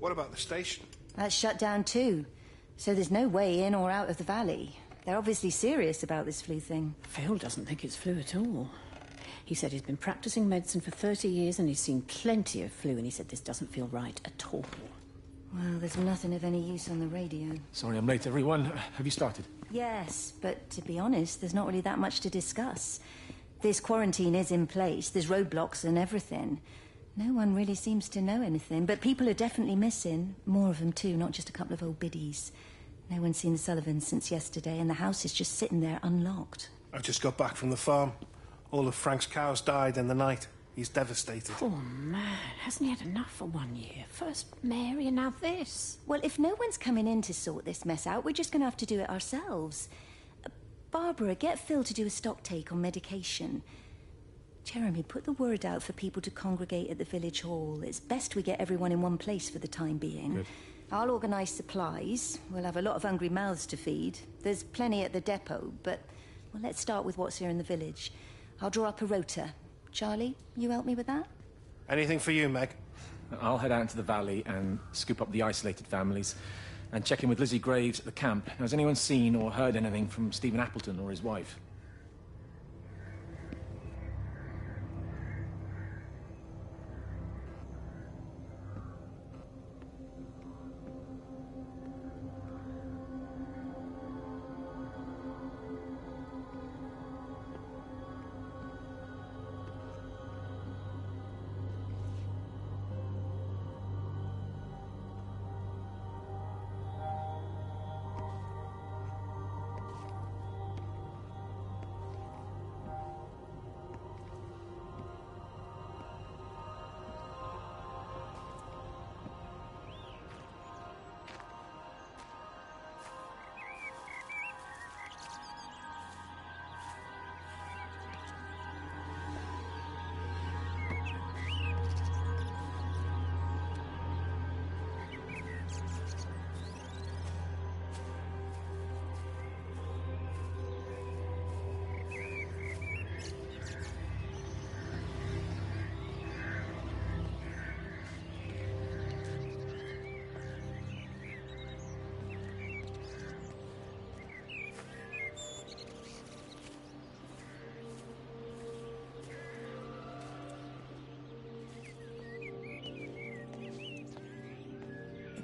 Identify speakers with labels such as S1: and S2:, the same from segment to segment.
S1: What about the station?
S2: That's shut down too. So there's no way in or out of the valley. They're obviously serious about this flu thing.
S3: Phil doesn't think it's flu at all. He said he's been practicing medicine for 30 years and he's seen plenty of flu, and he said this doesn't feel right at all.
S2: Well, there's nothing of any use on the radio.
S4: Sorry I'm late, everyone. Have you started?
S2: Yes, but to be honest, there's not really that much to discuss. This quarantine is in place, there's roadblocks and everything. No one really seems to know anything, but people are definitely missing. More of them too, not just a couple of old biddies. No one's seen the Sullivans since yesterday, and the house is just sitting there unlocked.
S1: I just got back from the farm. All of Frank's cows died in the night. He's devastated.
S3: Poor man. Hasn't he had enough for 1 year? First Mary and now this.
S2: Well, if no one's coming in to sort this mess out, we're just going to have to do it ourselves. Barbara, get Phil to do a stock take on medication. Jeremy, put the word out for people to congregate at the village hall. It's best we get everyone in one place for the time being.
S4: Good.
S2: I'll organise supplies. We'll have a lot of hungry mouths to feed. There's plenty at the depot, but well, let's start with what's here in the village. I'll draw up a rota. Charlie, you help me with that?
S1: Anything for you, Meg?
S4: I'll head out into the valley and scoop up the isolated families and check in with Lizzie Graves at the camp. Has anyone seen or heard anything from Stephen Appleton or his wife?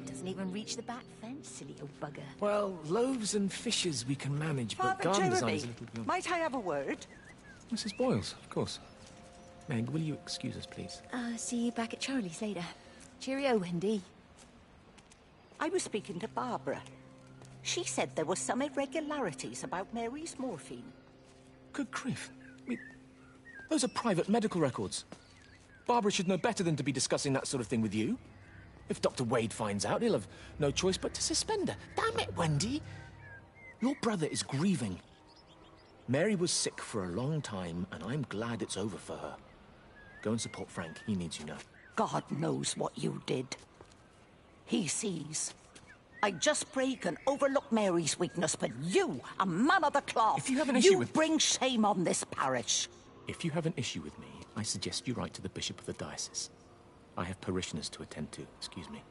S2: Doesn't even reach the back fence, silly old bugger.
S4: Well, loaves and fishes we can manage, but
S5: Father
S4: garden
S5: Jeremy,
S4: design's a little beyond.
S5: might I have a word?
S4: Mrs. Boyles, of course. Meg, will you excuse us, please?
S2: See you back at Charlie's later. Cheerio, Wendy.
S5: I was speaking to Barbara. She said there were some irregularities about Mary's morphine.
S4: Good grief. Those are private medical records. Barbara should know better than to be discussing that sort of thing with you. If Dr. Wade finds out, he'll have no choice but to suspend her. Damn it, Wendy! Your brother is grieving. Mary was sick for a long time, and I'm glad it's over for her. Go and support Frank. He needs you now.
S5: God knows what you did. He sees. I just break and overlook Mary's weakness, but you, a man of the cloth,
S4: If you have an issue
S5: you
S4: with-
S5: bring shame on this parish.
S4: If you have an issue with me, I suggest you write to the Bishop of the Diocese. I have parishioners to attend to. Excuse me.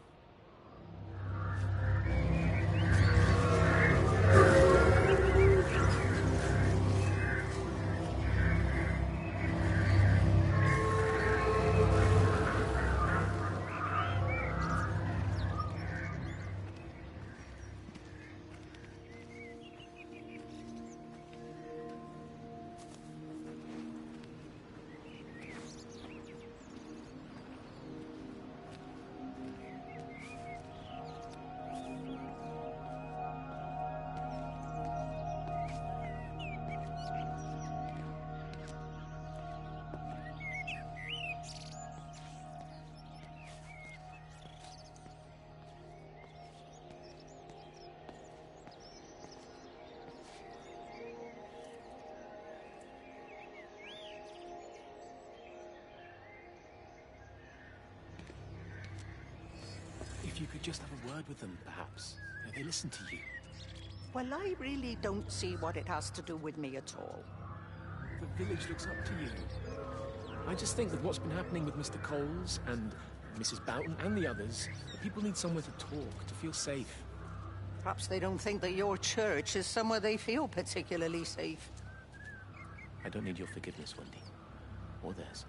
S4: If you could just have a word with them, perhaps. They listen to you.
S5: Well, I really don't see what it has to do with me at all.
S4: The village looks up to you. I just think that what's been happening with Mr. Coles and Mrs. Boughton and the others, the people need somewhere to talk, to feel safe.
S5: Perhaps they don't think that your church is somewhere they feel particularly safe.
S4: I don't need your forgiveness, Wendy. Or theirs.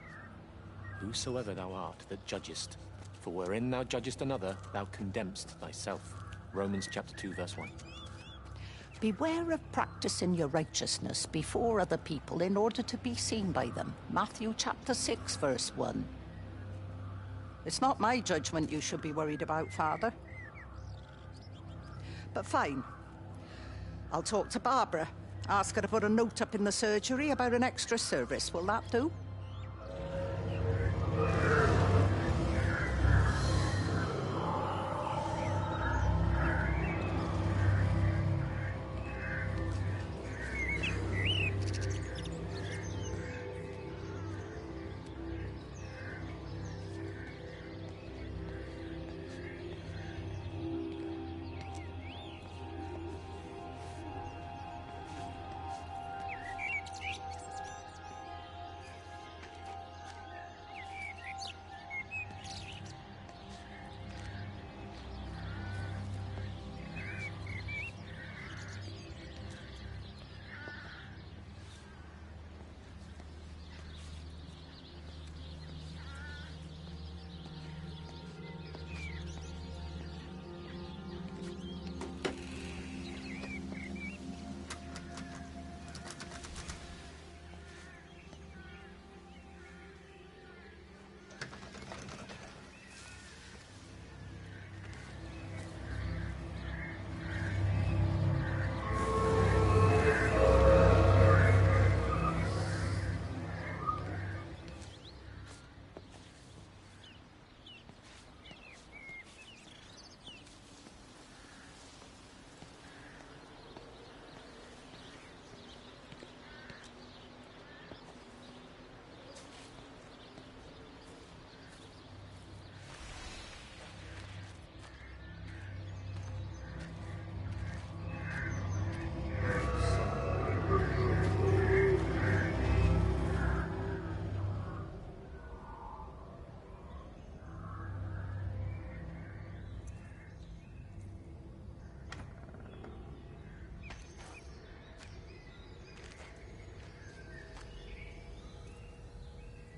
S4: Whosoever thou art that judgest, for wherein thou judgest another, thou condemnest thyself. Romans chapter 2, verse 1.
S5: Beware of practicing your righteousness before other people in order to be seen by them. Matthew chapter 6, verse 1. It's not my judgment you should be worried about, Father. But fine. I'll talk to Barbara. Ask her to put a note up in the surgery about an extra service. Will that do?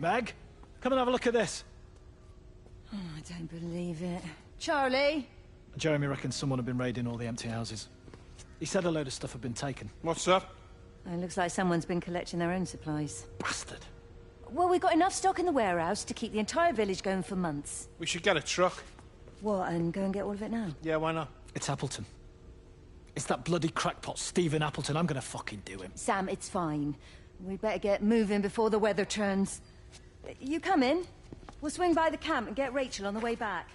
S6: Meg, come and have a look at this.
S2: Oh, I don't believe it. Charlie?
S6: Jeremy reckons someone had been raiding all the empty houses. He said a load of stuff had been taken.
S1: What's that?
S2: It looks like someone's been collecting their own supplies.
S6: Bastard.
S2: Well, we've got enough stock in the warehouse to keep the entire village going for months.
S1: We should get a truck.
S2: What, and go and get all of it now?
S1: Yeah, why not?
S6: It's Appleton. It's that bloody crackpot Stephen Appleton. I'm gonna fucking do him.
S2: Sam, it's fine. We'd better get moving before the weather turns. You come in. We'll swing by the camp and get Rachel on the way back.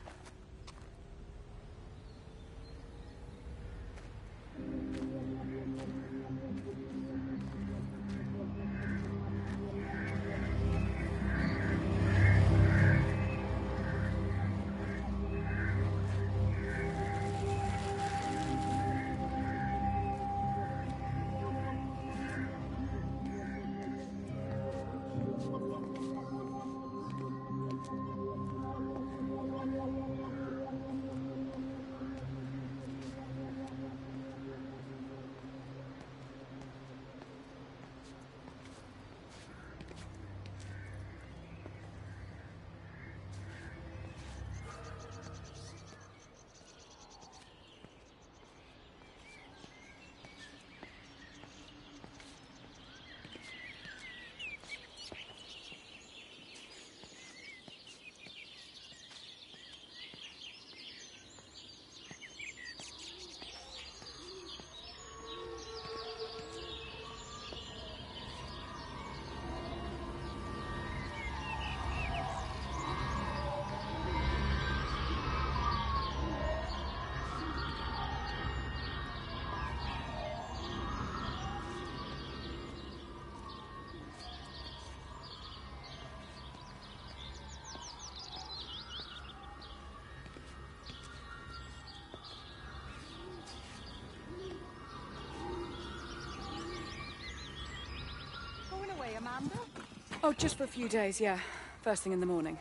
S5: Amanda?
S7: Oh, just for a few days, yeah. First thing in the morning.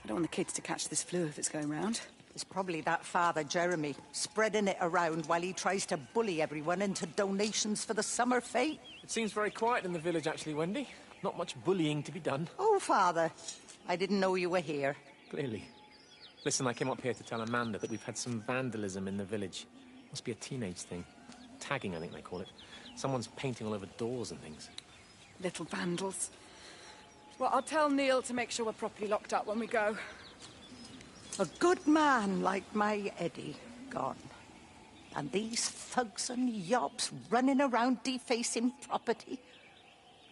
S7: I don't want the kids to catch this flu if it's going round.
S5: It's probably that father, Jeremy, spreading it around while he tries to bully everyone into donations for the summer fete.
S4: It seems very quiet in the village, actually, Wendy. Not much bullying to be done.
S5: Oh, Father, I didn't know you were here.
S4: Clearly. Listen, I came up here to tell Amanda that we've had some vandalism in the village. Must be a teenage thing. Tagging, I think they call it. Someone's painting all over doors and things.
S7: Little vandals. Well, I'll tell Neil to make sure we're properly locked up when we go.
S5: A good man like my Eddie gone. And these thugs and yobs running around defacing property.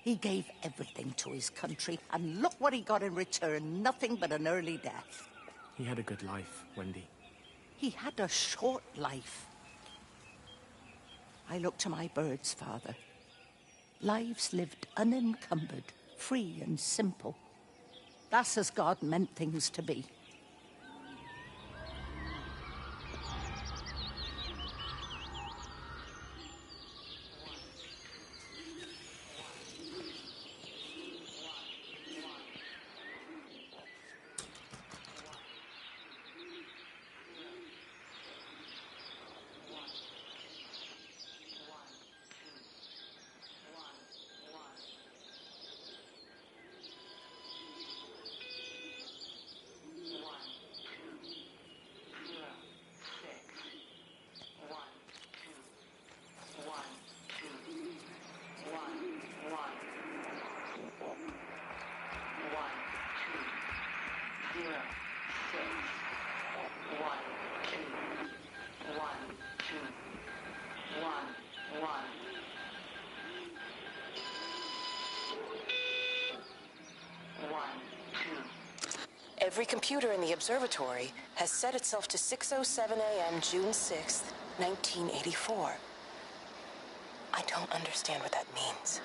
S5: He gave everything to his country, and look what he got in return. Nothing but an early death.
S4: He had a good life, Wendy.
S5: He had a short life. I look to my birds, Father. Lives lived unencumbered, free and simple. That's as God meant things to be.
S8: Every computer in the observatory has set itself to 6:07 a.m. June 6th, 1984. I don't understand what that means.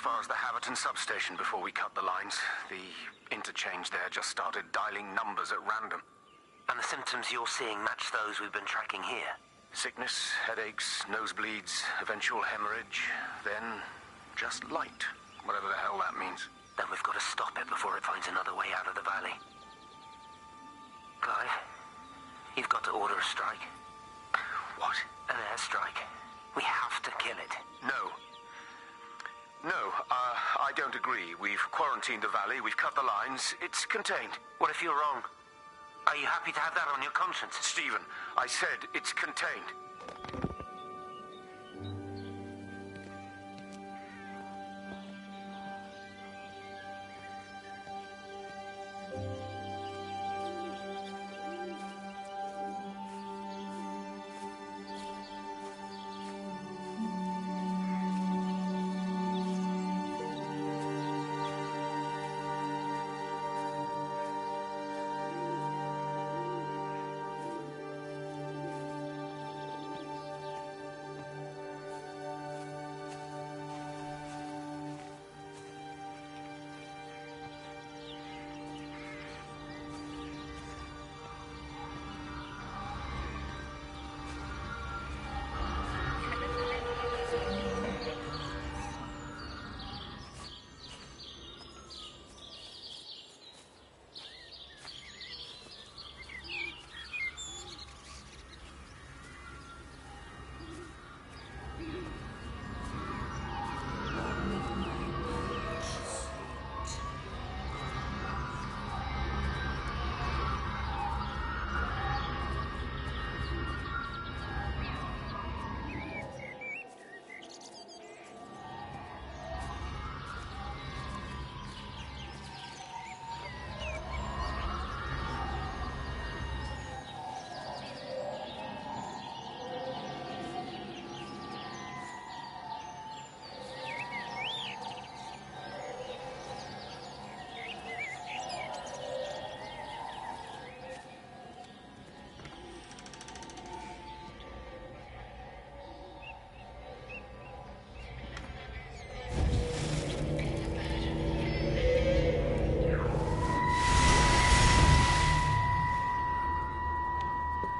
S9: far as the Haverton substation before we cut the lines. The interchange there just started dialing numbers at random.
S10: And the symptoms you're seeing match those we've been tracking here?
S9: Sickness, headaches, nosebleeds, eventual hemorrhage, then just light, whatever the hell that means.
S10: Then we've got to stop it before it finds another way out of the valley. Clive, you've got to order a strike.
S9: What?
S10: An airstrike. We have to kill it.
S9: No. No, I don't agree. We've quarantined the valley, we've cut the lines, it's contained.
S10: What if you're wrong? Are you happy to have that on your conscience?
S9: Stephen, I said it's contained.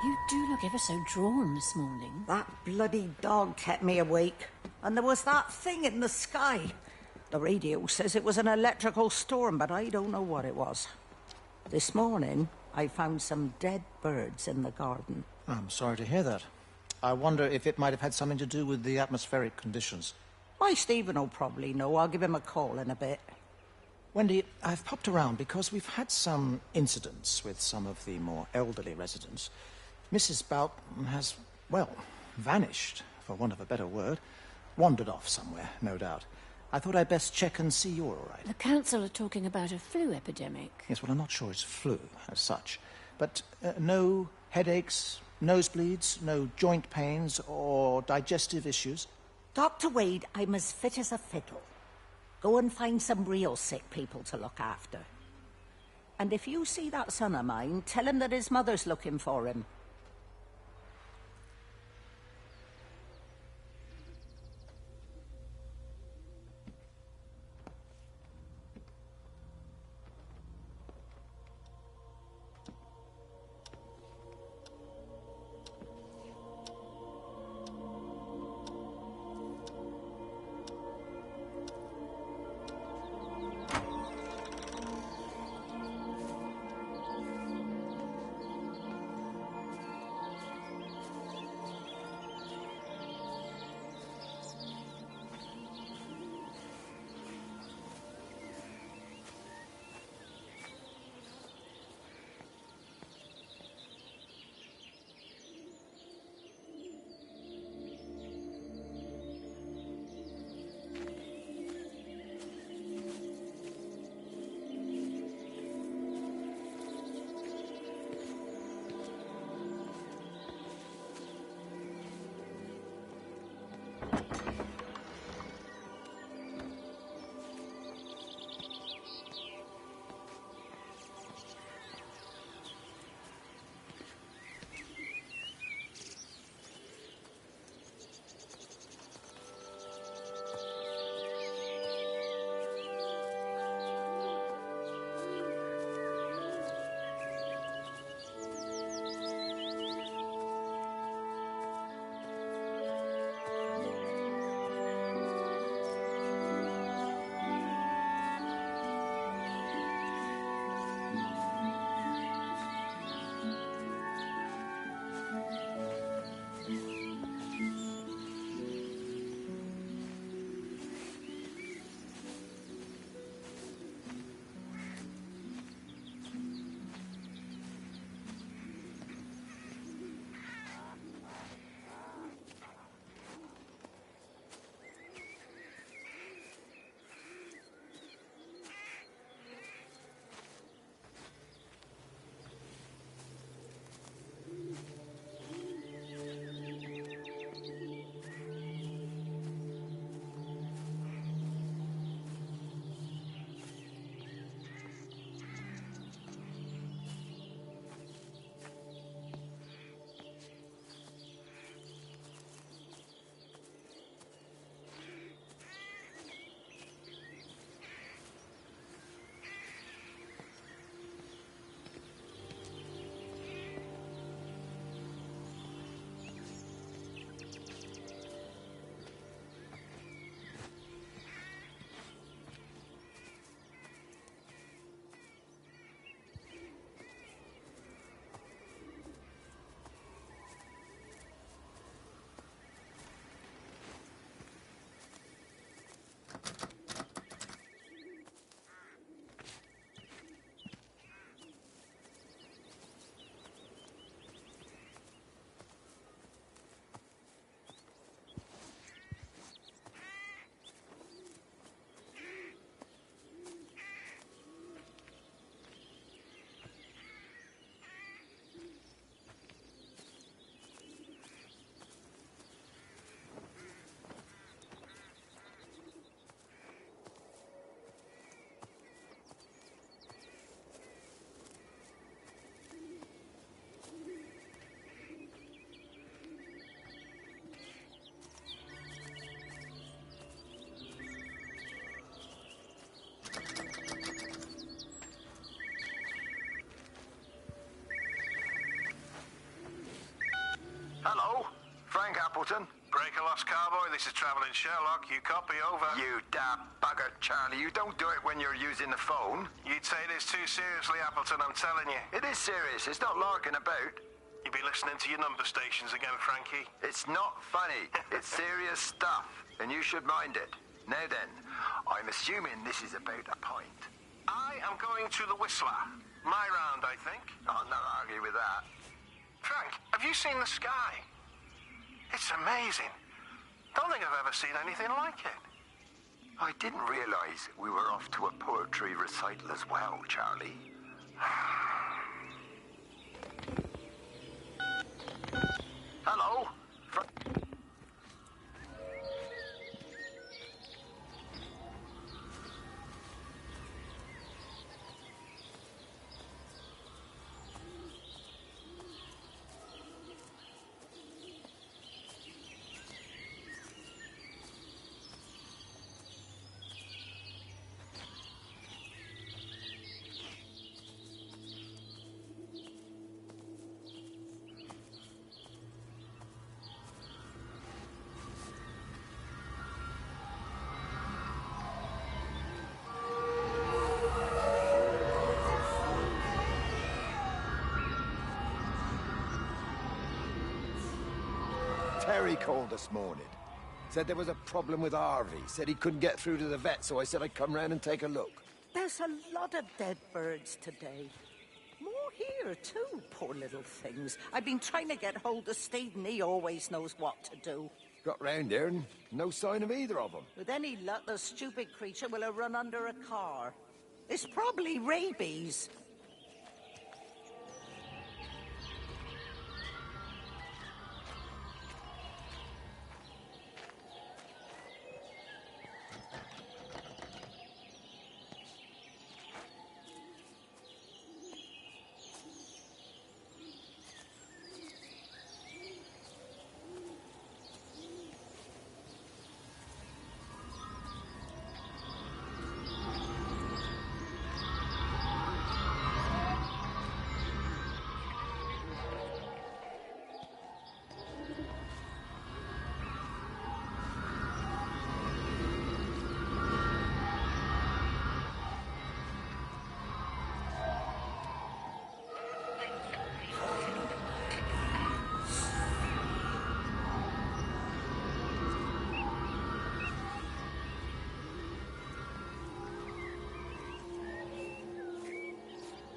S3: You do look ever so drawn this morning.
S5: That bloody dog kept me awake. And there was that thing in the sky. The radio says it was an electrical storm, but I don't know what it was. This morning, I found some dead birds in the garden.
S6: I'm sorry to hear that. I wonder if it might have had something to do with the atmospheric conditions.
S5: Why, Stephen will probably know. I'll give him a call in a bit.
S6: Wendy, I've popped around because we've had some incidents with some of the more elderly residents. Mrs. Boughton has, well, vanished, for want of a better word. Wandered off somewhere, no doubt. I thought I'd best check and see you're all right.
S3: The council are talking about a flu epidemic.
S6: Yes, well, I'm not sure it's flu as such. But no headaches, nosebleeds, no joint pains or digestive issues?
S5: Dr. Wade, I'm as fit as a fiddle. Go and find some real sick people to look after. And if you see that son of mine, tell him that his mother's looking for him.
S9: Hello, Frank Appleton.
S1: Breaker Lost Cowboy, this is Traveling Sherlock. You copy, over.
S9: You damn bugger, Charlie. You don't do it when you're using the phone.
S1: You'd take this too seriously, Appleton, I'm telling you.
S9: It is serious. It's not larking about.
S1: You'd be listening to your number stations again, Frankie.
S9: It's not funny. It's serious stuff, and you should mind it. Now then, I'm assuming this is about a pint.
S1: I am going to the Whistler. My round, I think.
S9: I'll not argue with that.
S1: Frank, have you seen the sky? It's amazing. Don't think I've ever seen anything like it.
S9: I didn't realize we were off to a poetry recital as well, Charlie. Hello?
S11: Terry called this morning. Said there was a problem with Harvey. Said he couldn't get through to the vet, so I said I'd come round and take a look.
S5: There's a lot of dead birds today. More here, too, poor little things. I've been trying to get hold of Steve, and he always knows what to do.
S11: Got round here and no sign of either of them.
S5: With any luck, the stupid creature will have run under a car. It's probably rabies.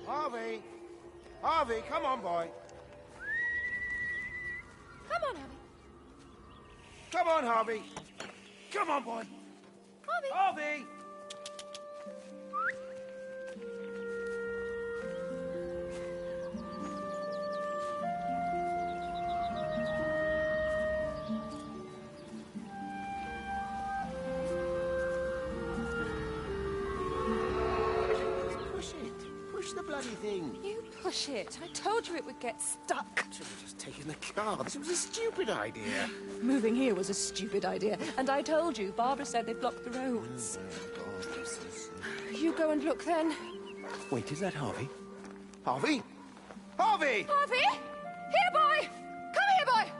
S11: Harvey! Harvey, come on, boy.
S7: Come on, Harvey.
S11: Come on, Harvey. Come on, boy.
S7: Harvey!
S11: Harvey! The bloody thing.
S7: You push it. I told you it would get stuck.
S11: Should have just taken the car. This was a stupid idea.
S7: Moving here was a stupid idea. And I told you, Barbara said they blocked the roads. You go and look then.
S11: Wait, is that Harvey? Harvey? Harvey!
S7: Harvey! Here, boy! Come here, boy!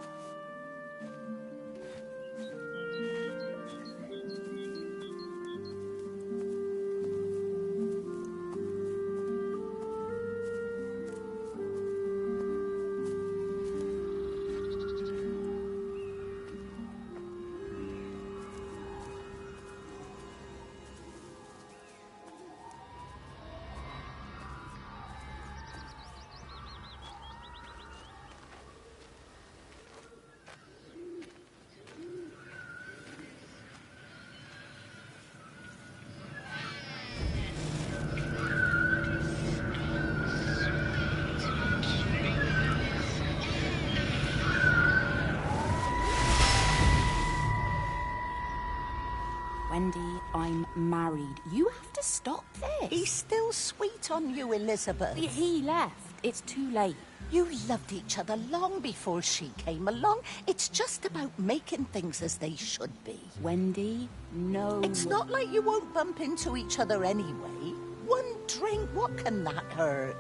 S12: Wendy, I'm married. You have to stop this.
S5: He's still sweet on you, Elizabeth.
S12: He left. It's too late.
S5: You loved each other long before she came along. It's just about making things as they should be.
S12: Wendy, no.
S5: It's not like you won't bump into each other anyway. One drink, what can that hurt?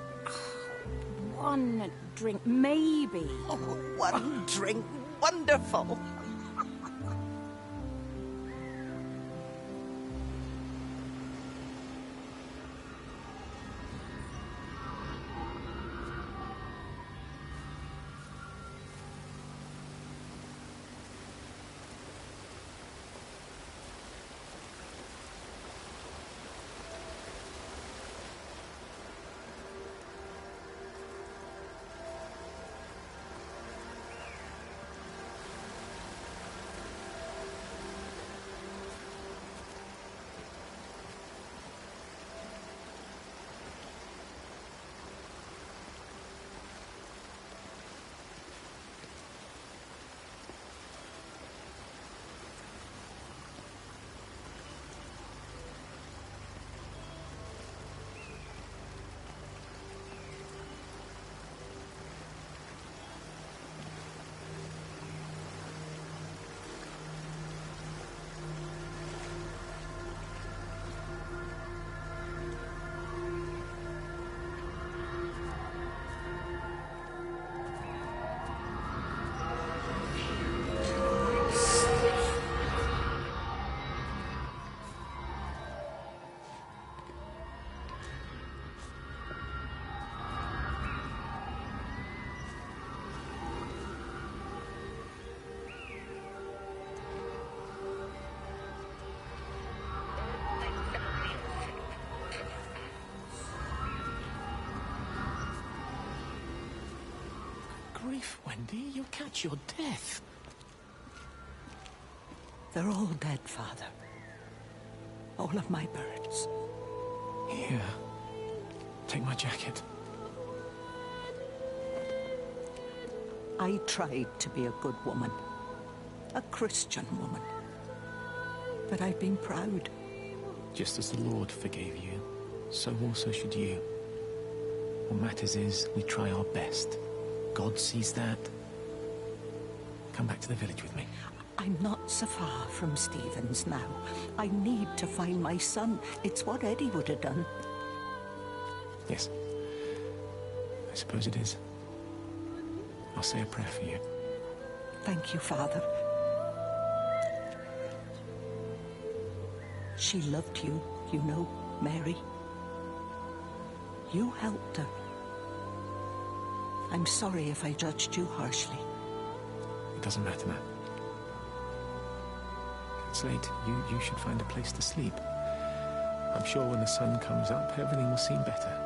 S12: one drink, maybe.
S5: Oh, one drink. Wonderful.
S4: Grief, Wendy, you'll catch your death.
S5: They're all dead, Father. All of my birds.
S4: Here. Take my jacket.
S5: I tried to be a good woman. A Christian woman. But I've been proud.
S4: Just as the Lord forgave you, so also should you. What matters is we try our best. God sees that. Come back to the village with me.
S5: I'm not so far from Stevens now. I need to find my son. It's what Eddie would have done.
S4: Yes. I suppose it is. I'll say a prayer for you.
S5: Thank you, Father. She loved you, you know, Mary. You helped her. I'm sorry if I judged you harshly.
S4: It doesn't matter, Matt. It's late. You should find a place to sleep. I'm sure when the sun comes up, everything will seem better.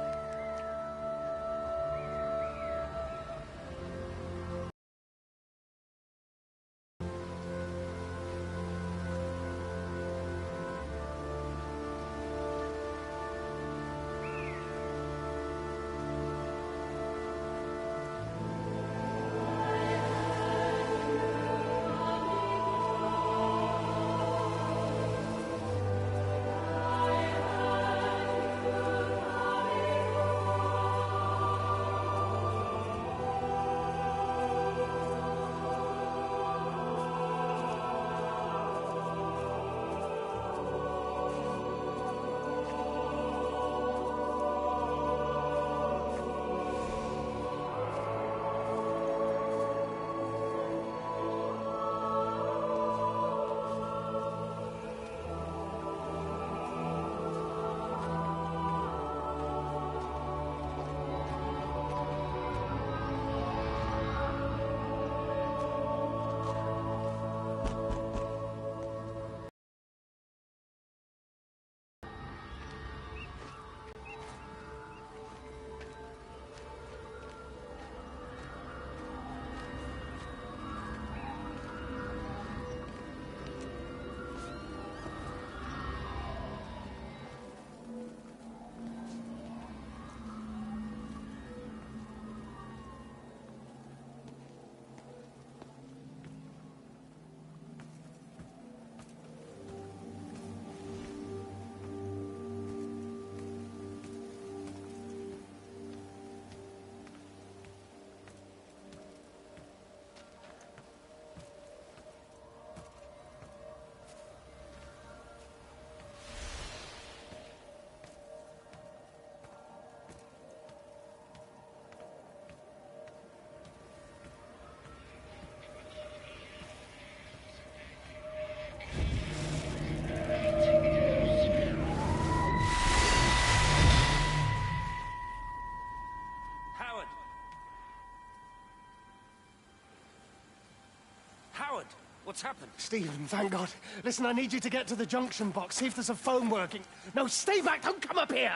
S13: What's happened?
S1: Stephen, thank God. Listen, I need you to get to the junction box, see if there's a phone working. No, stay back, don't come up here!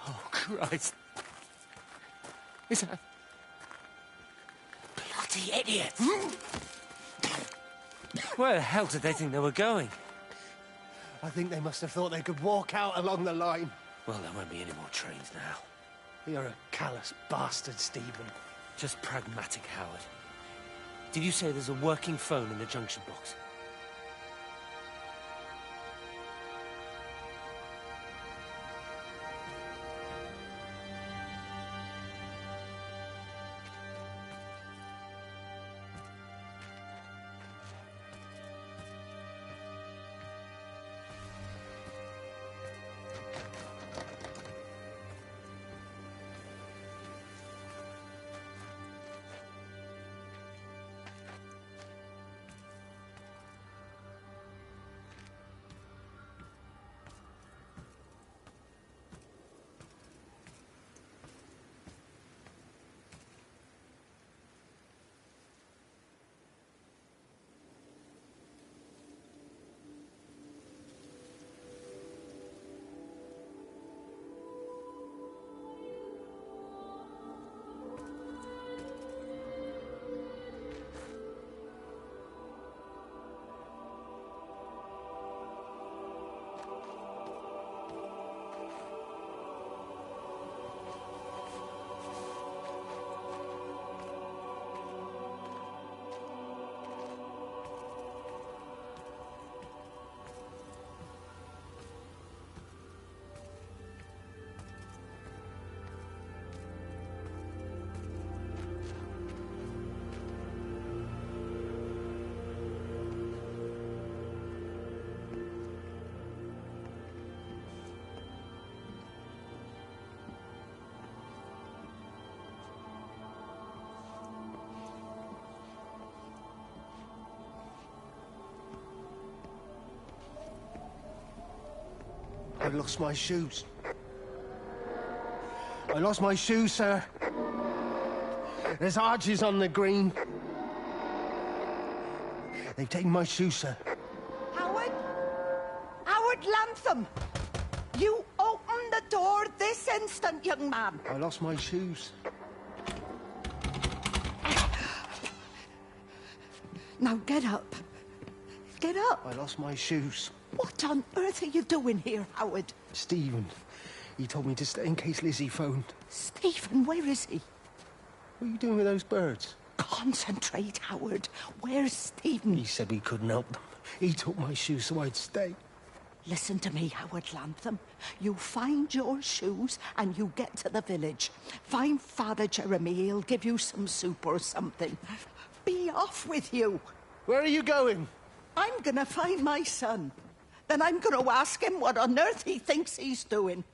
S13: Oh, Christ. Is that... Bloody idiot! Where the hell did they think they were going?
S1: I think they must have thought they could walk out along the line.
S13: Well, there won't be any more trains now.
S1: You're a callous bastard, Stephen.
S13: Just pragmatic, Howard. Did you say there's a working phone in the junction box?
S1: I lost my shoes. I lost my shoes, sir. There's arches on the green. They've taken my shoes, sir.
S5: Howard? Howard Lantham! You open the door this instant, young man.
S1: I lost my shoes.
S5: Now get up. Get up.
S1: I lost my shoes.
S5: What on earth are you doing here, Howard?
S1: Stephen, he told me to stay in case Lizzie phoned.
S5: Stephen, where is he?
S1: What are you doing with those birds?
S5: Concentrate, Howard. Where's Stephen?
S1: He said we couldn't help them. He took my shoes so I'd stay.
S5: Listen to me, Howard Lantham. You find your shoes and you get to the village. Find Father Jeremy. He'll give you some soup or something. Be off with you.
S1: Where are you going?
S5: I'm gonna find my son. Then I'm gonna ask him what on earth he thinks he's doing.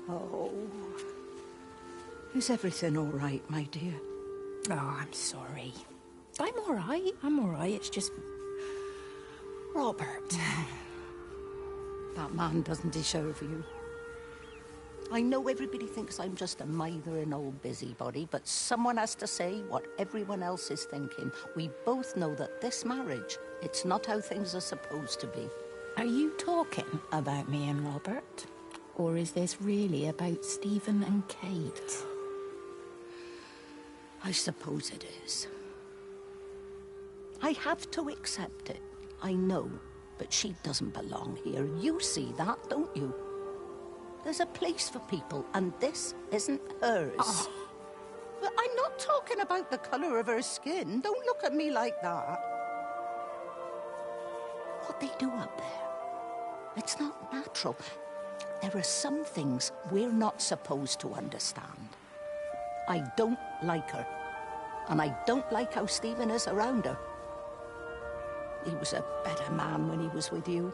S5: Oh. Is everything all right, my dear?
S3: Oh, I'm sorry. I'm all right. I'm all right. It's just... Robert.
S5: That man doesn't deserve you. I know everybody thinks I'm just a mithering old busybody, but someone has to say what everyone else is thinking. We both know that this marriage, it's not how things are supposed to be.
S3: Are you talking about me and Robert? Or is this really about Stephen and Kate?
S5: I suppose it is. I have to accept it. I know, but she doesn't belong here. You see that, don't you? There's a place for people, and this isn't hers.
S3: Oh.
S5: But I'm not talking about the colour of her skin. Don't look at me like that. What they do up there, it's not natural. There are some things we're not supposed to understand. I don't like her, and I don't like how Stephen is around her. He was a better man when he was with you.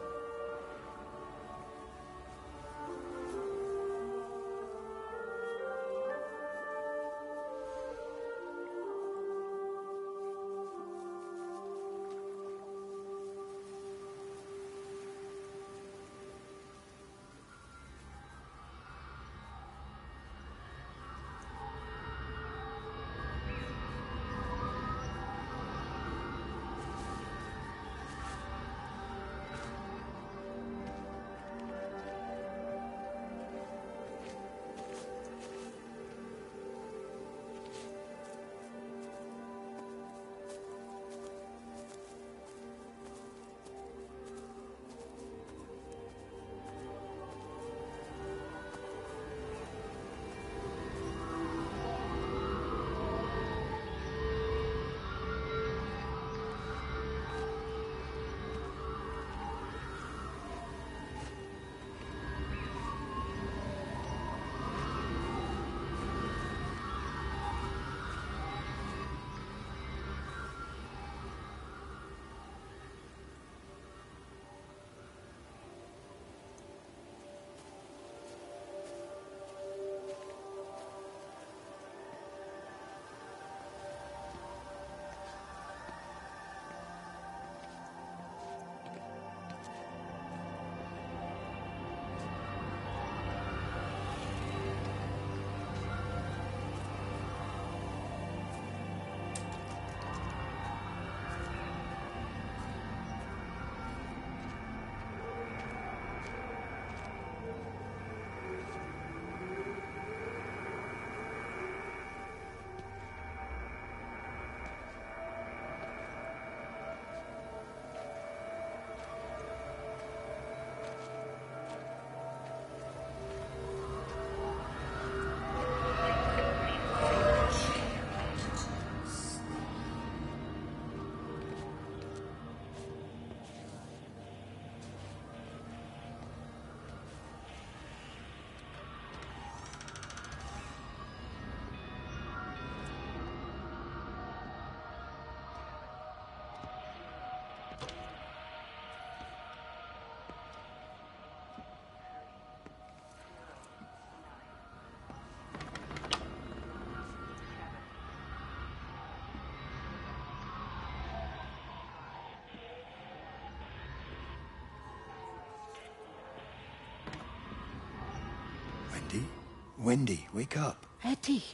S11: Wendy, wake up.
S5: Eddie,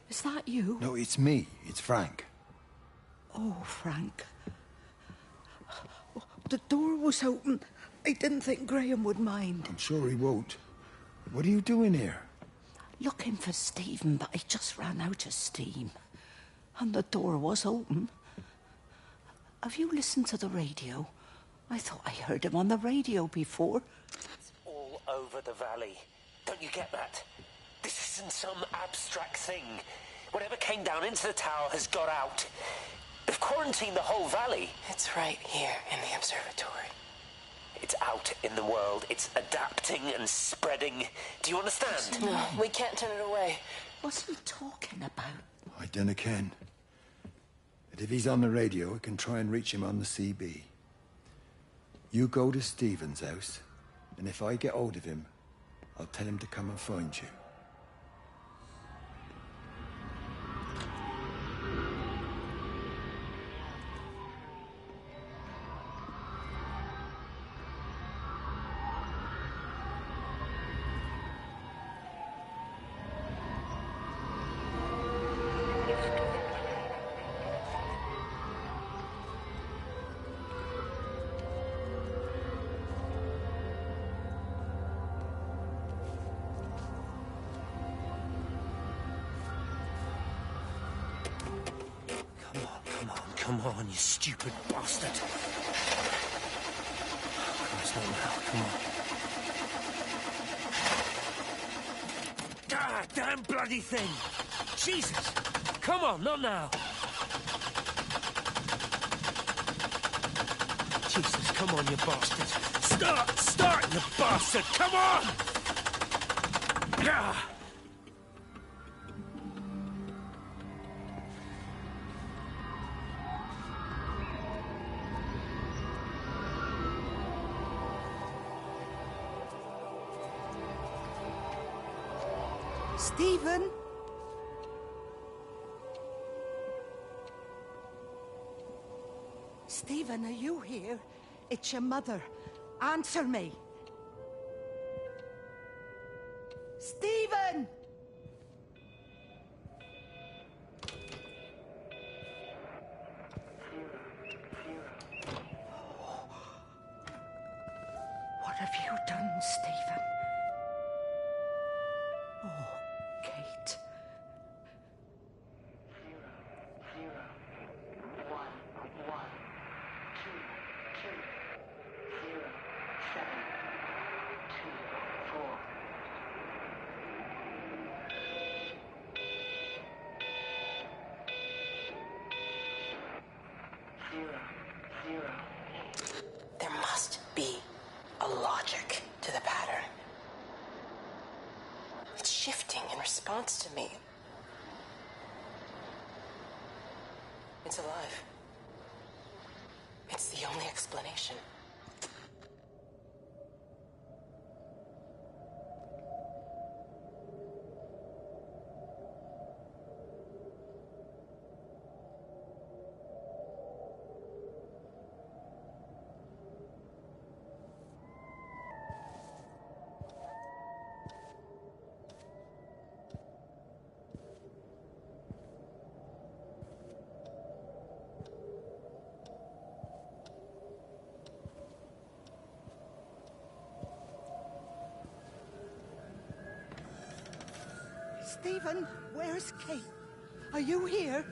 S5: is that you?
S11: No, it's me. It's Frank.
S5: Oh, Frank. The door was open. I didn't think Graham would mind.
S11: I'm sure he won't. What are you doing here?
S5: Looking for Stephen, but I just ran out of steam. And the door was open. Have you listened to the radio? I thought I heard him on the radio before.
S13: It's all over the valley. Don't you get that? This isn't some abstract thing. Whatever came down into the tower has got out. They've quarantined the whole valley.
S8: It's right here in the observatory.
S13: It's out in the world. It's adapting and spreading. Do you understand?
S8: No, we can't turn it away.
S5: What's he talking about?
S11: I dunno ken. But if he's on the radio, I can try and reach him on the CB. You go to Stephen's house, and if I get hold of him, I'll tell him to come and find you.
S13: Come on, you stupid bastard. Christ, not now. Come on. Ah, damn bloody thing! Jesus! Come on, not now! Jesus, come on, you bastard! Start, you bastard! Come on! Ah!
S5: Stephen? Stephen, are you here? It's your mother. Answer me. Stephen! What have you done, Stephen? Oh, Kate.
S14: 0, 1, 1, 2, 2, 0, 7, 2, 4.
S8: There must be a logic to the pattern. It's shifting in response to me. It's alive. It's the only explanation.
S5: Stephen, where's Kate? Are you here?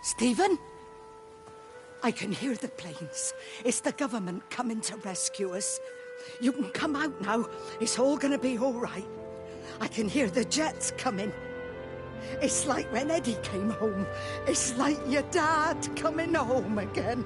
S5: Stephen? I can hear the planes. It's the government coming to rescue us. You can come out now. It's all gonna be all right. I can hear the jets coming. It's like when Eddie came home. It's like your dad coming home again.